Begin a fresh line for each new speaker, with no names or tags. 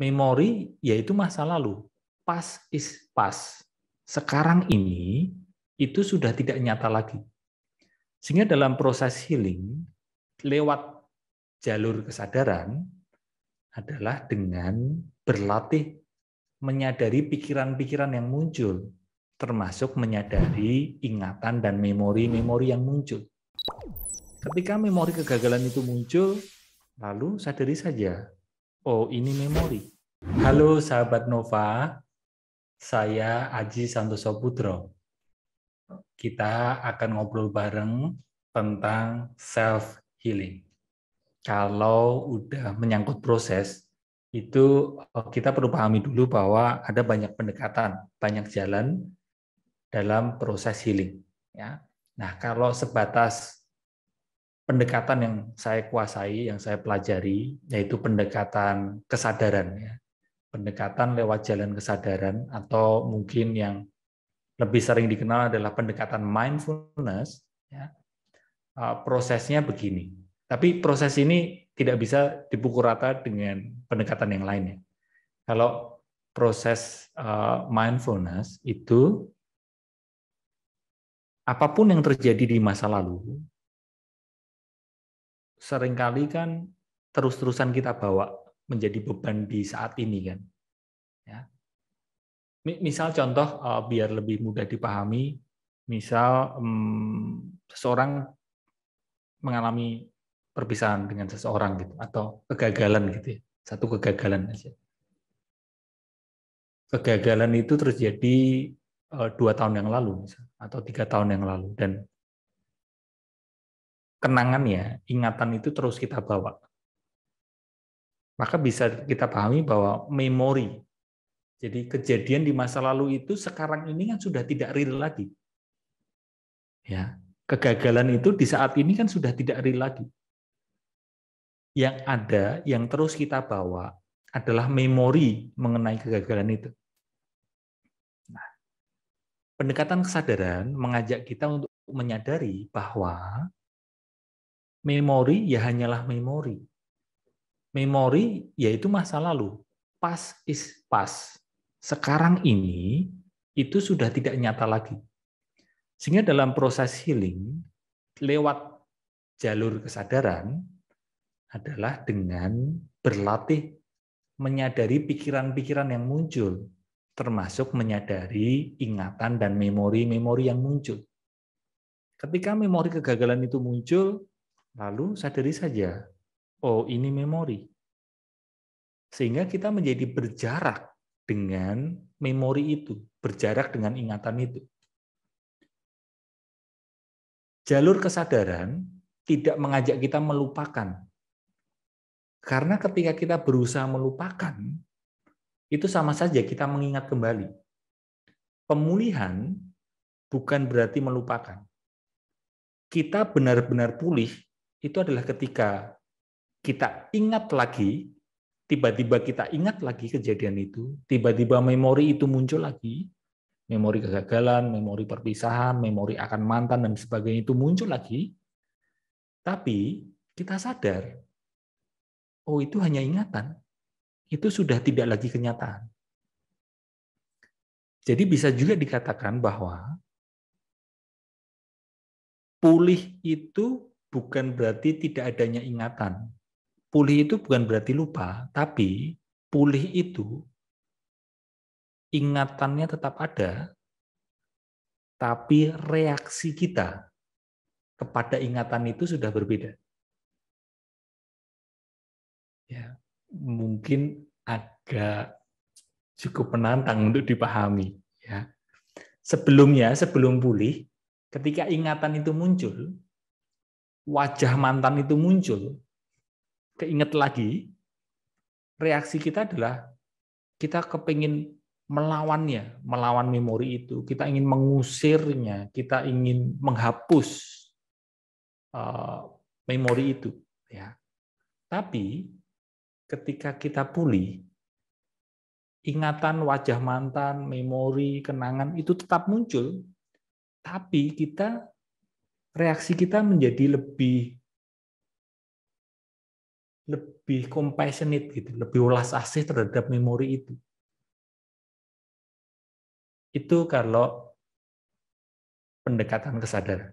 Memori yaitu masa lalu. Past is past. Sekarang ini itu sudah tidak nyata lagi. Sehingga dalam proses healing lewat jalur kesadaran adalah dengan berlatih menyadari pikiran-pikiran yang muncul, termasuk menyadari ingatan dan memori-memori yang muncul. Ketika memori kegagalan itu muncul, lalu sadari saja, oh ini memori. Halo sahabat Nova, saya Aji Santoso Putro. Kita akan ngobrol bareng tentang self healing. Kalau udah menyangkut proses, itu kita perlu pahami dulu bahwa ada banyak pendekatan, banyak jalan dalam proses healing. Ya. Nah, kalau sebatas pendekatan yang saya kuasai, yang saya pelajari, yaitu pendekatan kesadaran, ya. Pendekatan lewat jalan kesadaran, atau mungkin yang lebih sering dikenal adalah pendekatan mindfulness. Ya. Prosesnya begini. Tapi proses ini tidak bisa dipukul rata dengan pendekatan yang lainnya. Kalau proses mindfulness itu, apapun yang terjadi di masa lalu, seringkali kan terus-terusan kita bawa menjadi beban di saat ini kan. Ya. Misal contoh biar lebih mudah dipahami, misal seseorang mengalami perpisahan dengan seseorang gitu, atau kegagalan gitu ya, satu kegagalan aja. Kegagalan itu terjadi 2 tahun yang lalu misal, atau 3 tahun yang lalu, dan kenangannya, ingatan itu terus kita bawa. Maka bisa kita pahami bahwa memori, jadi kejadian di masa lalu itu sekarang ini kan sudah tidak real lagi. Ya, kegagalan itu di saat ini kan sudah tidak real lagi. Yang ada, yang terus kita bawa adalah memori mengenai kegagalan itu. Nah, pendekatan kesadaran mengajak kita untuk menyadari bahwa memori ya hanyalah memori. Memori yaitu masa lalu. Past is past. Sekarang ini itu sudah tidak nyata lagi. Sehingga dalam proses healing lewat jalur kesadaran adalah dengan berlatih menyadari pikiran-pikiran yang muncul, termasuk menyadari ingatan dan memori-memori yang muncul. Ketika memori kegagalan itu muncul, lalu sadari saja, oh ini memori. Sehingga kita menjadi berjarak dengan memori itu, berjarak dengan ingatan itu. Jalur kesadaran tidak mengajak kita melupakan. Karena ketika kita berusaha melupakan, itu sama saja kita mengingat kembali. Pemulihan bukan berarti melupakan. Kita benar-benar pulih itu adalah ketika kita ingat lagi, tiba-tiba kita ingat lagi kejadian itu, tiba-tiba memori itu muncul lagi, memori kegagalan, memori perpisahan, memori akan mantan, dan sebagainya itu muncul lagi, tapi kita sadar, oh itu hanya ingatan, itu sudah tidak lagi kenyataan. Jadi bisa juga dikatakan bahwa pulih itu bukan berarti tidak adanya ingatan. Pulih itu bukan berarti lupa, tapi pulih itu ingatannya tetap ada, tapi reaksi kita kepada ingatan itu sudah berbeda. Ya, mungkin agak cukup menantang untuk dipahami. Ya. Sebelumnya, sebelum pulih, ketika ingatan itu muncul, wajah mantan itu muncul, keinget lagi, reaksi kita adalah kita kepingin melawannya, melawan memori itu, kita ingin mengusirnya, kita ingin menghapus memori itu. Ya. Tapi ketika kita pulih, ingatan wajah mantan, memori, kenangan itu tetap muncul, tapi reaksi kita menjadi lebih lebih compassionate gitu, lebih welas asih terhadap memori itu. Itu kalau pendekatan kesadaran.